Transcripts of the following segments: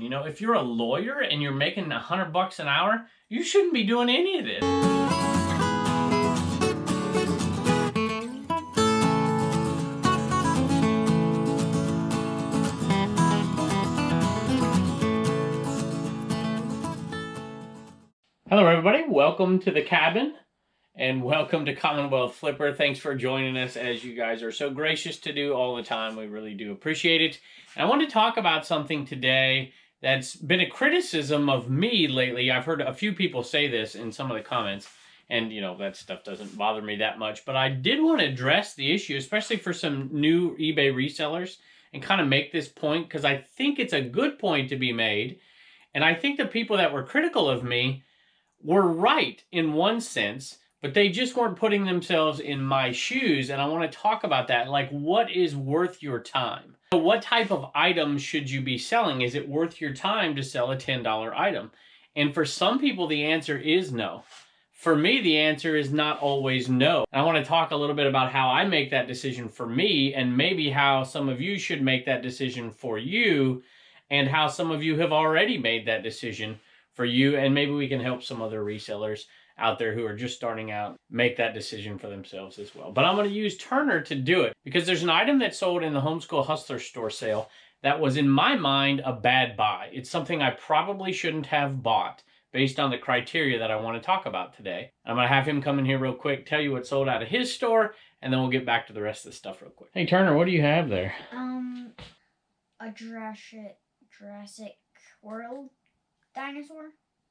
You know, if you're a lawyer and you're making $100 an hour, you shouldn't be doing any of this. Hello everybody, welcome to the cabin and welcome to Commonwealth Flipper. Thanks for joining us, as you guys are so gracious to do all the time. We really do appreciate it. And I want to talk about something today that's been a criticism of me lately. I've heard a few people say this in some of the comments, and you know, that stuff doesn't bother me that much, but I did want to address the issue, especially for some new eBay resellers, and kind of make this point because I think it's a good point to be made. And I think the people that were critical of me were right in one sense, but they just weren't putting themselves in my shoes, and I want to talk about that. Like, what is worth your time? What type of item should you be selling? Is it worth your time to sell a $10 item? And for some people, the answer is no. For me, the answer is not always no. And I want to talk a little bit about how I make that decision for me, and maybe how some of you should make that decision for you, and how some of you have already made that decision for you, and maybe we can help some other resellers out there who are just starting out make that decision for themselves as well. But I'm going to use Turner to do it because there's an item that sold in the Homeschool Hustler store sale that was, in my mind, a bad buy. It's something I probably shouldn't have bought based on the criteria that I want to talk about today. I'm going to have him come in here real quick, tell you what sold out of his store, and then we'll get back to the rest of the stuff real quick. Hey Turner, what do you have there? A Jurassic World Dinosaur?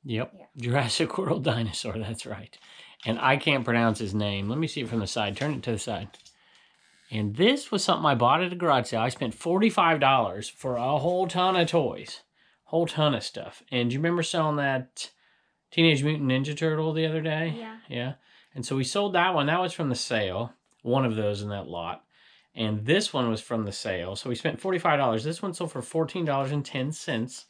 Yep, yeah. Jurassic World Dinosaur, that's right. And I can't pronounce his name. Let me see it from the side. Turn it to the side. And this was something I bought at a garage sale. I spent $45 for a whole ton of toys. Whole ton of stuff. And do you remember selling that Teenage Mutant Ninja Turtle the other day? Yeah. Yeah. And so we sold that one. That was from the sale. One of those in that lot. And this one was from the sale. So we spent $45. This one sold for $14.10.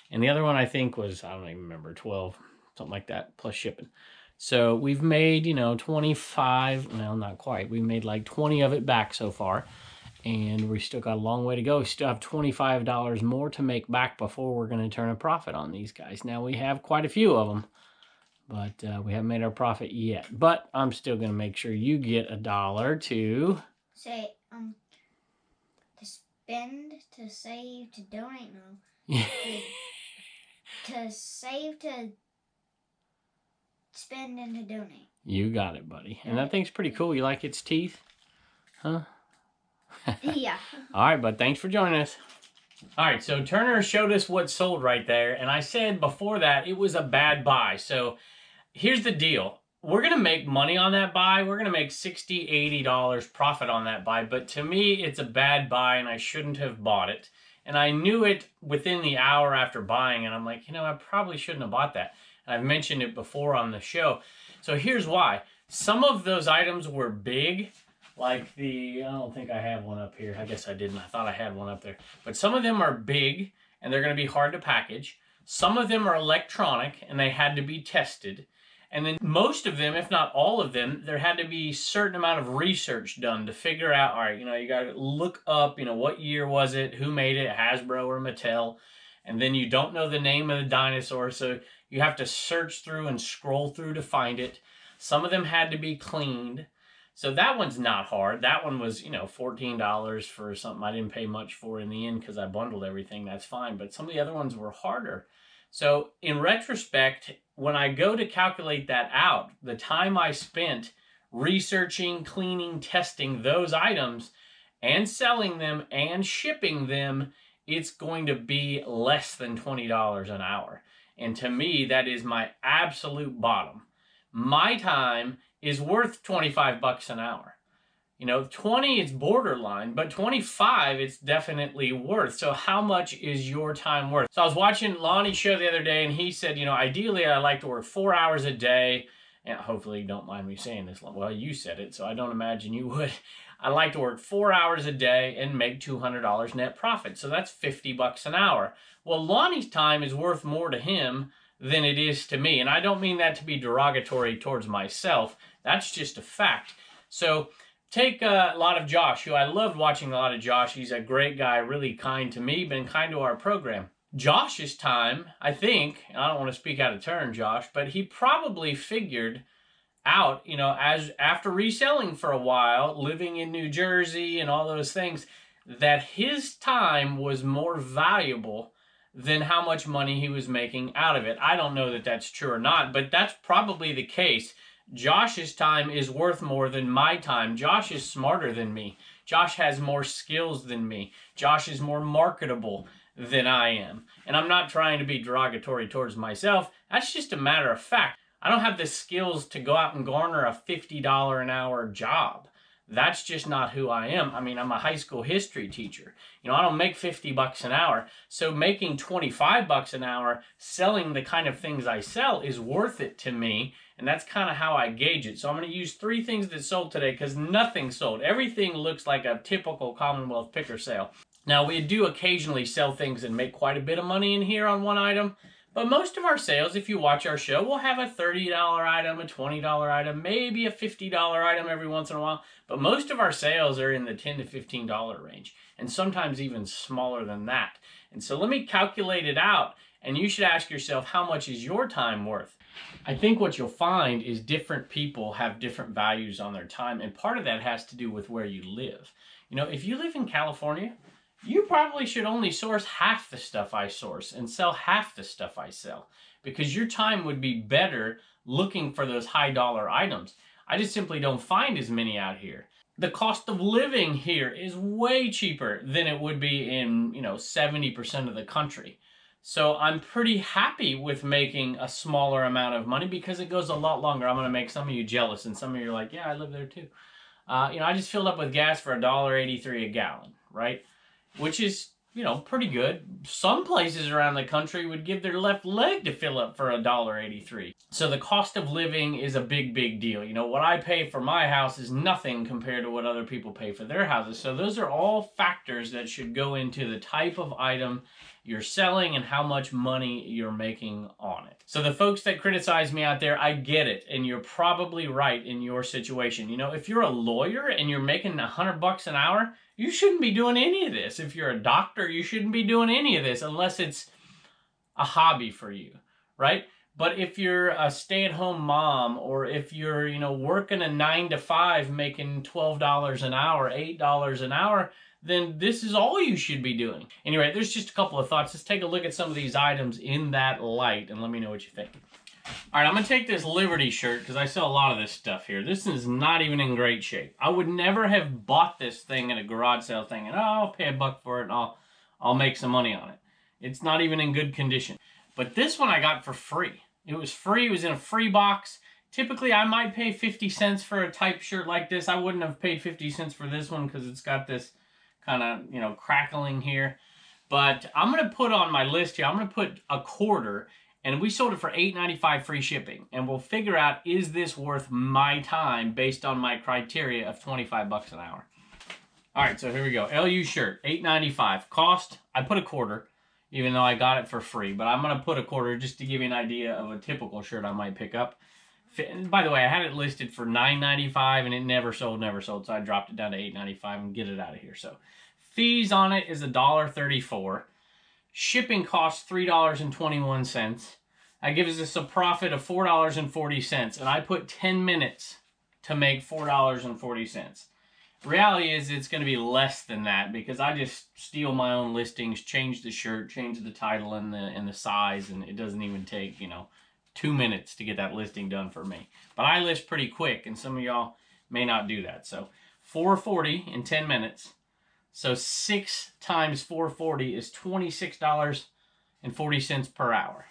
And the other one, I think, was, I don't even remember, 12, something like that, plus shipping. So we've made, you know, 25, well, not quite. We made like 20 of it back so far. And we still got a long way to go. We still have $25 more to make back before we're going to turn a profit on these guys. Now, we have quite a few of them, but we haven't made our profit yet. But I'm still going to make sure you get $1 to... Say, to spend, to save, to donate, no. To save, to spend, and to donate. You got it, buddy. And that thing's pretty cool. You like its teeth? Huh? Yeah. All right, bud. Thanks for joining us. All right, so Turner showed us what sold right there. And I said before that it was a bad buy. So here's the deal. We're going to make money on that buy. We're going to make $60, $80 profit on that buy. But to me, it's a bad buy, and I shouldn't have bought it. And I knew it within the hour after buying, and I'm like, you know, I probably shouldn't have bought that. And I've mentioned it before on the show. So here's why. Some of those items were big, like the, I don't think I have one up here. I guess I didn't. I thought I had one up there. But some of them are big, and they're going to be hard to package. Some of them are electronic, and they had to be tested. And then most of them, if not all of them, there had to be a certain amount of research done to figure out, all right, you know, you got to look up, you know, what year was it, who made it, Hasbro or Mattel, and then you don't know the name of the dinosaur, so you have to search through and scroll through to find it. Some of them had to be cleaned, so that one's not hard. That one was, you know, $14 for something I didn't pay much for in the end because I bundled everything. That's fine, but some of the other ones were harder. So in retrospect, when I go to calculate that out, the time I spent researching, cleaning, testing those items and selling them and shipping them, it's going to be less than $20 an hour. And to me, that is my absolute bottom. My time is worth $25 an hour. You know, 20 is borderline, but 25 it's definitely worth. So how much is your time worth? So I was watching Lonnie's show the other day, and he said, you know, ideally I like to work 4 hours a day. And hopefully you don't mind me saying this. Well, you said it, so I don't imagine you would. I like to work 4 hours a day and make $200 net profit. So that's $50 an hour. Well, Lonnie's time is worth more to him than it is to me. And I don't mean that to be derogatory towards myself. That's just a fact. So take a lot of Josh, who I loved watching a lot of Josh. He's a great guy, really kind to me, been kind to our program. Josh's time, I think, and I don't want to speak out of turn, Josh, but he probably figured out, you know, as after reselling for a while, living in New Jersey and all those things, that his time was more valuable than how much money he was making out of it. I don't know that that's true or not, but that's probably the case. Josh's time is worth more than my time. Josh is smarter than me. Josh has more skills than me. Josh is more marketable than I am. And I'm not trying to be derogatory towards myself. That's just a matter of fact. I don't have the skills to go out and garner a $50 an hour job. That's just not who I am. I mean, I'm a high school history teacher. You know, I don't make 50 bucks an hour. So making 25 bucks an hour selling the kind of things I sell is worth it to me. And that's kind of how I gauge it. So I'm going to use 3 things that sold today because nothing sold. Everything looks like a typical Commonwealth Picker sale. Now, we do occasionally sell things and make quite a bit of money in here on one item. But most of our sales, if you watch our show, we'll have a $30 item, a $20 item, maybe a $50 item every once in a while. But most of our sales are in the $10 to $15 range, and sometimes even smaller than that. And so let me calculate it out, and you should ask yourself, how much is your time worth? I think what you'll find is different people have different values on their time, and part of that has to do with where you live. You know, if you live in California, you probably should only source half the stuff I source and sell half the stuff I sell, because your time would be better looking for those high dollar items. I just simply don't find as many out here. The cost of living here is way cheaper than it would be in, 70% of the country. So I'm pretty happy with making a smaller amount of money because it goes a lot longer. I'm going to make some of you jealous, and some of you are like, yeah, I live there too. I just filled up with gas for $1.83 a gallon, right? Which is, pretty good. Some places around the country would give their left leg to fill up for $1.83. So the cost of living is a big, big deal. What I pay for my house is nothing compared to what other people pay for their houses. So those are all factors that should go into the type of item you're selling and how much money you're making on it. So the folks that criticize me out there, I get it. And you're probably right in your situation. If you're a lawyer and you're making $100 an hour, you shouldn't be doing any of this. If you're a doctor, you shouldn't be doing any of this unless it's a hobby for you, right? But if you're a stay-at-home mom, or if you're, working a 9 to 5 making $12 an hour, $8 an hour, then this is all you should be doing. Anyway, there's just a couple of thoughts. Let's take a look at some of these items in that light and let me know what you think. All right, I'm going to take this Liberty shirt because I sell a lot of this stuff here. This is not even in great shape. I would never have bought this thing at a garage sale thinking, oh, I'll pay $1 for it and I'll make some money on it. It's not even in good condition. But this one I got for free. It was free. It was in a free box. Typically, I might pay 50 cents for a type shirt like this. I wouldn't have paid 50 cents for this one because it's got this kind of, crackling here. But I'm going to put on my list here, I'm going to put a quarter, and we sold it for $8.95 free shipping. And we'll figure out, is this worth my time based on my criteria of 25 bucks an hour. All right, so here we go. LU shirt, $8.95. Cost, I put a quarter, even though I got it for free. But I'm going to put a quarter just to give you an idea of a typical shirt I might pick up. By the way, I had it listed for $9.95 and it never sold. So I dropped it down to $8.95 and get it out of here. So fees on it is $1.34. Shipping costs $3.21. That gives us a profit of $4.40. And I put 10 minutes to make $4.40. Reality is it's going to be less than that because I just steal my own listings, change the shirt, change the title and the size, and it doesn't even take, 2 minutes to get that listing done for me. But I list pretty quick, and some of y'all may not do that. So $4.40 in 10 minutes. So 6 times $4.40 is $26.40 per hour.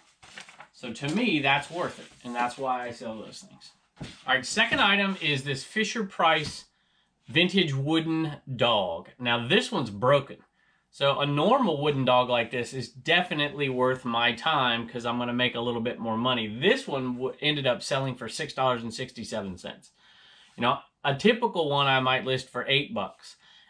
So to me, that's worth it, and that's why I sell those things. All right, second item is this Fisher-Price vintage wooden dog. Now this one's broken. So a normal wooden dog like this is definitely worth my time because I'm going to make a little bit more money. This one ended up selling for $6.67. A typical one I might list for $8.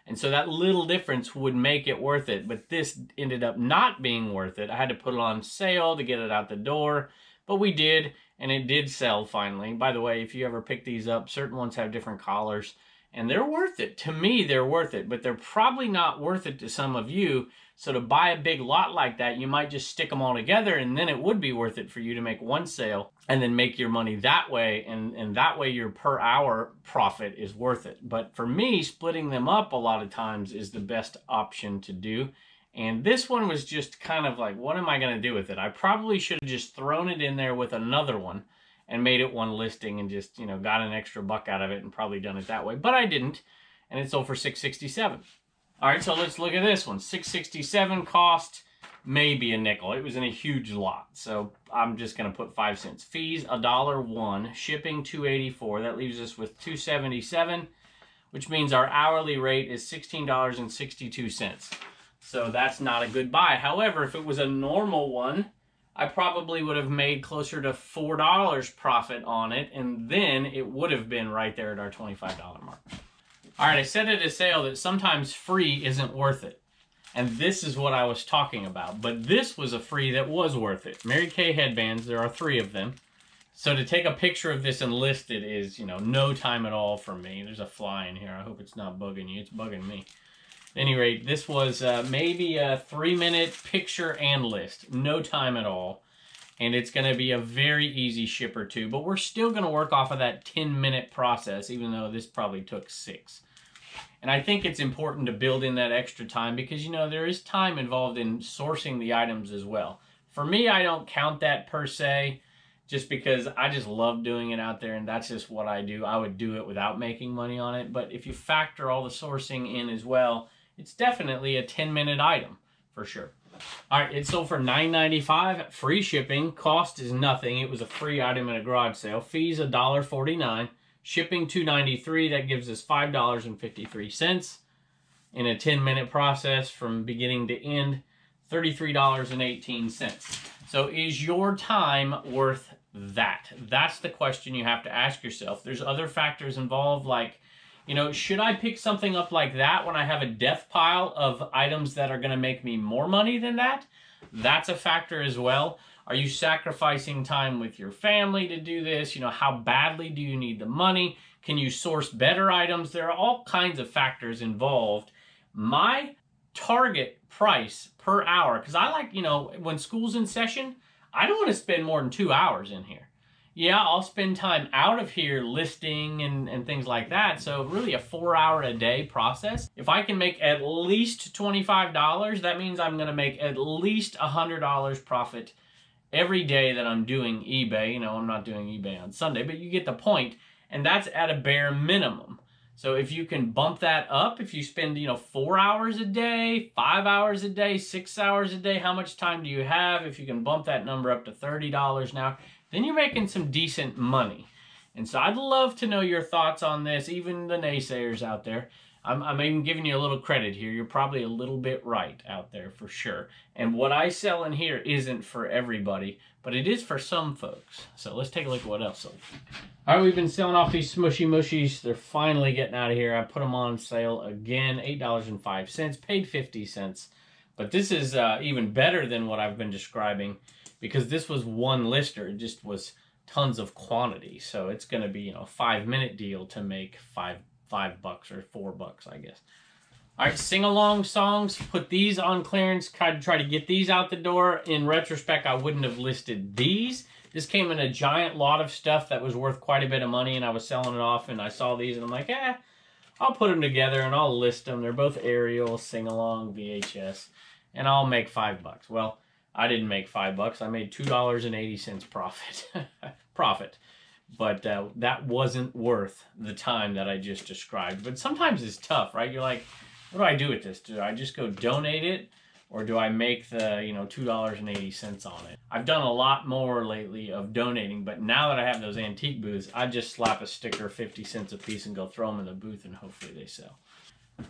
And so that little difference would make it worth it. But this ended up not being worth it. I had to put it on sale to get it out the door. But we did, and it did sell finally. By the way, if you ever pick these up, certain ones have different collars. And they're worth it. To me, they're worth it. But they're probably not worth it to some of you. So to buy a big lot like that, you might just stick them all together, and then it would be worth it for you to make one sale and then make your money that way, and that way your per hour profit is worth it. But for me, splitting them up a lot of times is the best option to do. And this one was just kind of like, what am I going to do with it? I probably should have just thrown it in there with another one and made it one listing and just, got an extra buck out of it and probably done it that way. But I didn't, and it sold for $6.67. All right, so let's look at this one. $6.67 cost maybe a nickel. It was in a huge lot, so I'm just going to put 5 cents. Fees $1.01, shipping $2.84. That leaves us with $2.77, which means our hourly rate is $16.62. So that's not a good buy. However, if it was a normal one, I probably would have made closer to $4 profit on it, and then it would have been right there at our $25 mark. All right, I said at a sale that sometimes free isn't worth it. And this is what I was talking about. But this was a free that was worth it. Mary Kay headbands, there are 3 of them. So to take a picture of this and list it is, no time at all for me. There's a fly in here. I hope it's not bugging you. It's bugging me. At any rate, this was maybe a 3-minute picture and list. No time at all. And it's going to be a very easy ship or 2. But we're still going to work off of that 10-minute process, even though this probably took 6. And I think it's important to build in that extra time because, there is time involved in sourcing the items as well. For me, I don't count that per se just because I just love doing it out there and that's just what I do. I would do it without making money on it. But if you factor all the sourcing in as well, it's definitely a 10-minute item for sure. All right, it sold for $9.95. Free shipping. Cost is nothing. It was a free item in a garage sale. Fees $1.49. Shipping $2.93, that gives us $5.53 in a 10-minute process from beginning to end, $33.18. So is your time worth that? That's the question you have to ask yourself. There's other factors involved like, should I pick something up like that when I have a death pile of items that are going to make me more money than that? That's a factor as well. Are you sacrificing time with your family to do this? How badly do you need the money? Can you source better items? There are all kinds of factors involved. My target price per hour, because I like, when school's in session, I don't want to spend more than 2 hours in here. Yeah, I'll spend time out of here listing and things like that. So really a 4-hour-a-day process. If I can make at least $25, that means I'm going to make at least $100 profit every day that I'm doing eBay. I'm not doing eBay on Sunday, but you get the point. And that's at a bare minimum. So if you can bump that up, if you spend, 4 hours a day, 5 hours a day, 6 hours a day, how much time do you have? If you can bump that number up to $30 now, then you're making some decent money. And so I'd love to know your thoughts on this, even the naysayers out there. I'm even giving you a little credit here. You're probably a little bit right out there for sure. And what I sell in here isn't for everybody, but it is for some folks. So let's take a look at what else sold. All right, we've been selling off these smushy mushies. They're finally getting out of here. I put them on sale again, $8.05, paid 50 cents. But this is even better than what I've been describing because this was one lister. It just was tons of quantity. So it's going to be, a 5-minute deal to make $5 or $4, I guess. All right, sing-along songs. Put these on clearance. Try to get these out the door. In retrospect, I wouldn't have listed these. This came in a giant lot of stuff that was worth quite a bit of money, and I was selling it off, and I saw these, and I'm like, I'll put them together, and I'll list them. They're both aerial, sing-along, VHS, and I'll make $5. Well, I didn't make $5. I made $2.80 profit. But that wasn't worth the time that I just described. But sometimes it's tough, right? You're like, what do I do with this? Do I just go donate it? Or do I make the, $2.80 on it? I've done a lot more lately of donating. But now that I have those antique booths, I just slap a sticker, 50 cents a piece, and go throw them in the booth, and hopefully they sell.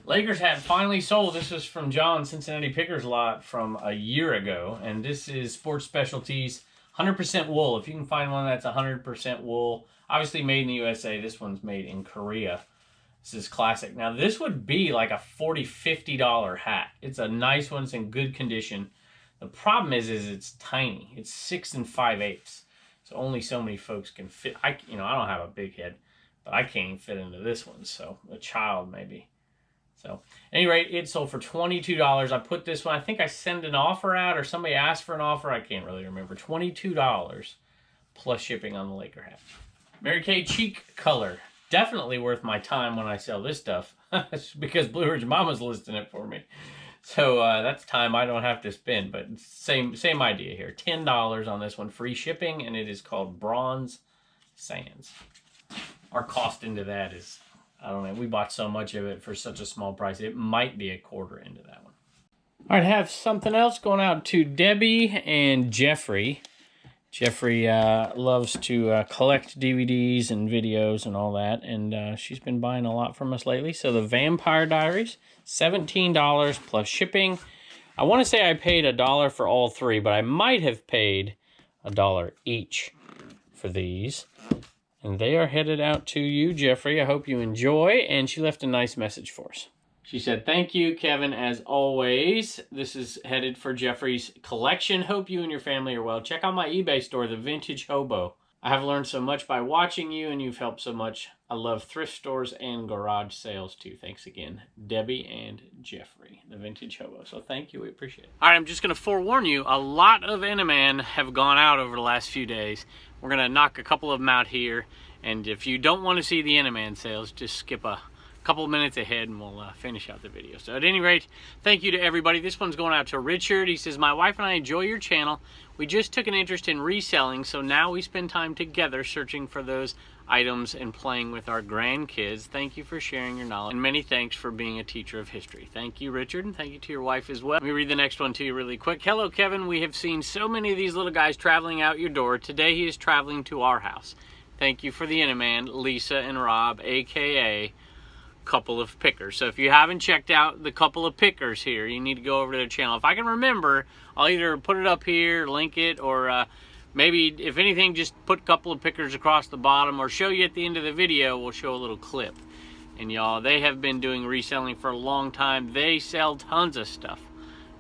Lakers hat finally sold. This was from John, Cincinnati Picker's lot from a year ago. And this is Sports Specialties. 100% wool. If you can find one that's 100% wool, obviously made in the USA. This one's made in Korea. This is classic. Now, this would be like a $40, $50 hat. It's a nice one. It's in good condition. The problem is it's tiny. It's 6 5/8. So only so many folks can fit. I don't have a big head, but I can't even fit into this one. So a child maybe. So, at any rate, it sold for $22. I put this one, I think I sent an offer out or somebody asked for an offer. I can't really remember. $22 plus shipping on the Laker hat. Mary Kay Cheek Color. Definitely worth my time when I sell this stuff because Blue Ridge Mama's listing it for me. So that's time I don't have to spend, but same idea here. $10 on this one, free shipping, and it is called Bronze Sands. Our cost into that is, I don't know, we bought so much of it for such a small price. It might be a quarter into that one. All right, have something else going out to Debbie and Jeffrey. Jeffrey loves to collect DVDs and videos and all that, and she's been buying a lot from us lately. So the Vampire Diaries, $17 plus shipping. I want to say I paid $1 for all three, but I might have paid $1 each for these. And they are headed out to you, Jeffrey. I hope you enjoy. And she left a nice message for us. She said, thank you, Kevin, as always. This is headed for Jeffrey's collection. Hope you and your family are well. Check out my eBay store, The Vintage Hobo. I have learned so much by watching you, and you've helped so much. I love thrift stores and garage sales, too. Thanks again, Debbie and Jeffrey, The Vintage Hobo. So thank you. We appreciate it. All right, I'm just going to forewarn you. A lot of Enaman have gone out over the last few days. We're going to knock a couple of them out here. And if you don't want to see the Enaman sales, just skip a couple of minutes ahead and we'll finish out the video. So at any rate, thank you to everybody. This one's going out to Richard. He says, my wife and I enjoy your channel. We just took an interest in reselling, so now we spend time together searching for those items and playing with our grandkids. Thank you for sharing your knowledge, and many thanks for being a teacher of history. Thank you, Richard, and thank you to your wife as well. Let me read the next one to you really quick. Hello, Kevin. We have seen so many of these little guys traveling out your door. Today he is traveling to our house. Thank you for the Enaman, Lisa and Rob, aka Couple of Pickers. So if you haven't checked out the Couple of Pickers here, you need to go over to their channel. If I can remember, I'll either put it up here, link it, or maybe, if anything, just put Couple of Pickers across the bottom, or show you at the end of the video, we'll show a little clip. And y'all, they have been doing reselling for a long time. They sell tons of stuff,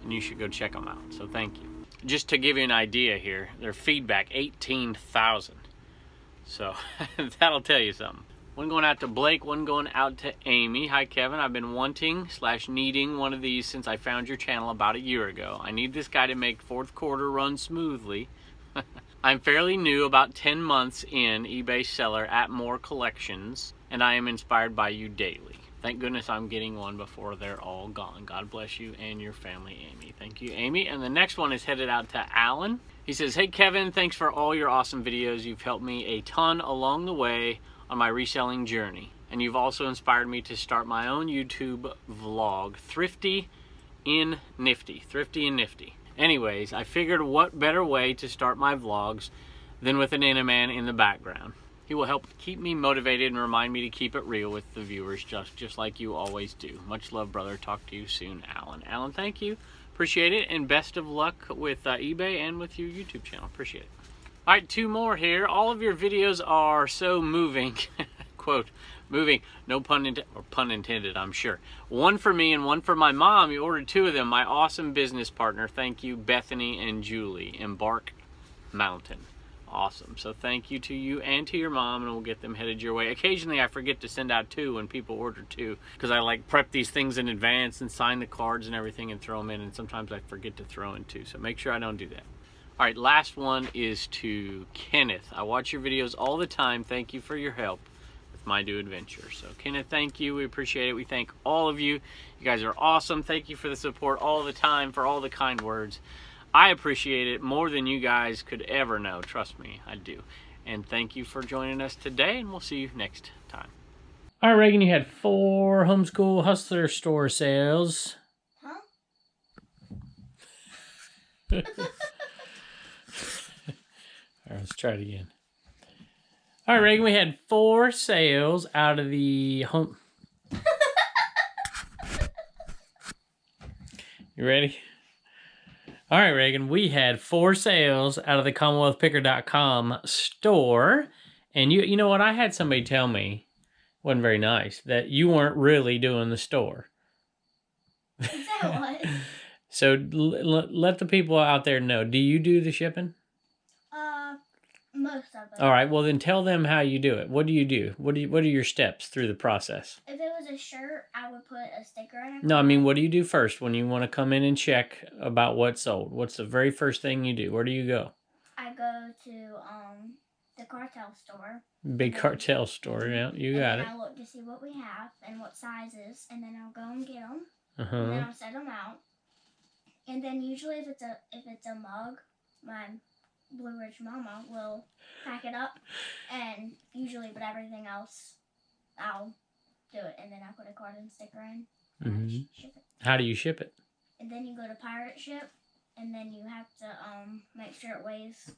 and you should go check them out. So thank you. Just to give you an idea here, their feedback, 18,000. So that'll tell you something. One going out to Blake, one going out to Amy. Hi, Kevin. I've been wanting/needing one of these since I found your channel about a year ago. I need this guy to make fourth quarter run smoothly. I'm fairly new, about 10 months in, eBay seller at More Collections, and I am inspired by you daily. Thank goodness I'm getting one before they're all gone. God bless you and your family, Amy. Thank you, Amy. And the next one is headed out to Alan. He says, hey, Kevin, thanks for all your awesome videos. You've helped me a ton along the way on my reselling journey, and you've also inspired me to start my own YouTube vlog, Thrifty and Nifty. Anyways, I figured what better way to start my vlogs than with an Enaman in the background. He will help keep me motivated and remind me to keep it real with the viewers, just like you always do. Much love, brother. Talk to you soon, Alan. Alan, thank you. Appreciate it, and best of luck with eBay and with your YouTube channel. Appreciate it. All right, two more here. All of your videos are so moving. Quote, moving, no pun intended, or pun intended, I'm sure. One for me and one for my mom. You ordered two of them. My awesome business partner. Thank you, Bethany and Julie. Embark Mountain. Awesome. So thank you to you and to your mom, and we'll get them headed your way. Occasionally I forget to send out two when people order two, because I like prep these things in advance and sign the cards and everything and throw them in, and sometimes I forget to throw in two. So make sure I don't do that. All right, last one is to Kenneth. I watch your videos all the time. Thank you for your help with my new adventure. So Kenneth, thank you. We appreciate it. We thank all of you. You guys are awesome. Thank you for the support all the time, for all the kind words. I appreciate it more than you guys could ever know. Trust me, I do. And thank you for joining us today, and we'll see you next time. All right, Reagan, you had 4 Homeschool Hustler store sales. Huh? All right, let's try it again. All right, Reagan, we had 4 sales out of the home. You ready? All right, Reagan, we had 4 sales out of the CommonwealthPicker.com store. And you know what? I had somebody tell me, wasn't very nice, that you weren't really doing the store. Is that what? So let the people out there know. Do you do the shipping? Most of it. All right. Well, then tell them how you do it. What do you do? What are your steps through the process? If it was a shirt, I would put a sticker on it. No, I mean, what do you do first when you want to come in and check about what's sold? What's the very first thing you do? Where do you go? I go to the cartel store. Big cartel store. Yeah, you got it. I look to see what we have and what sizes, and then I'll go and get them. And Uh-huh. then I'll set them out. And then usually, if it's a mug, my Blue Ridge Mama will pack it up, and usually, but everything else, I'll do it, and then I put a card and sticker in, and I ship it. How do you ship it? And then you go to pirate ship, and then you have to make sure it weighs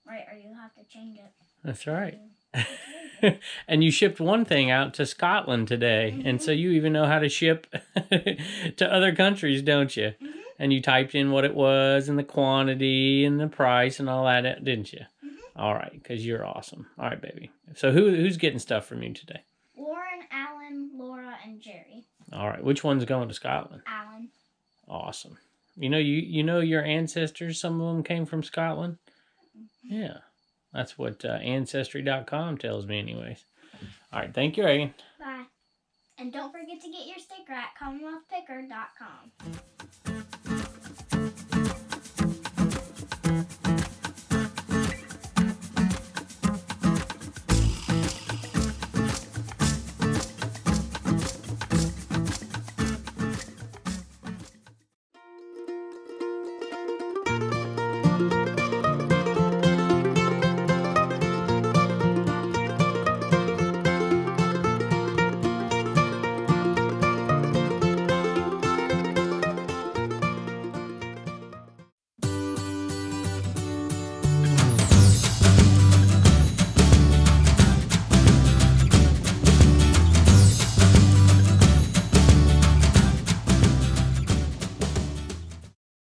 right, or you have to change it. That's right. And you shipped one thing out to Scotland today, and so you even know how to ship to other countries, don't you? And you typed in what it was and the quantity and the price and all that, didn't you? All right, because you're awesome. All right, baby. So who's getting stuff from you today? Lauren, Alan, Laura, and Jerry. All right, which one's going to Scotland? Alan. Awesome. You know your ancestors, some of them came from Scotland? Yeah. That's what Ancestry.com tells me anyways. All right, thank you, Reagan. Bye. And don't forget to get your sticker at CommonwealthPicker.com.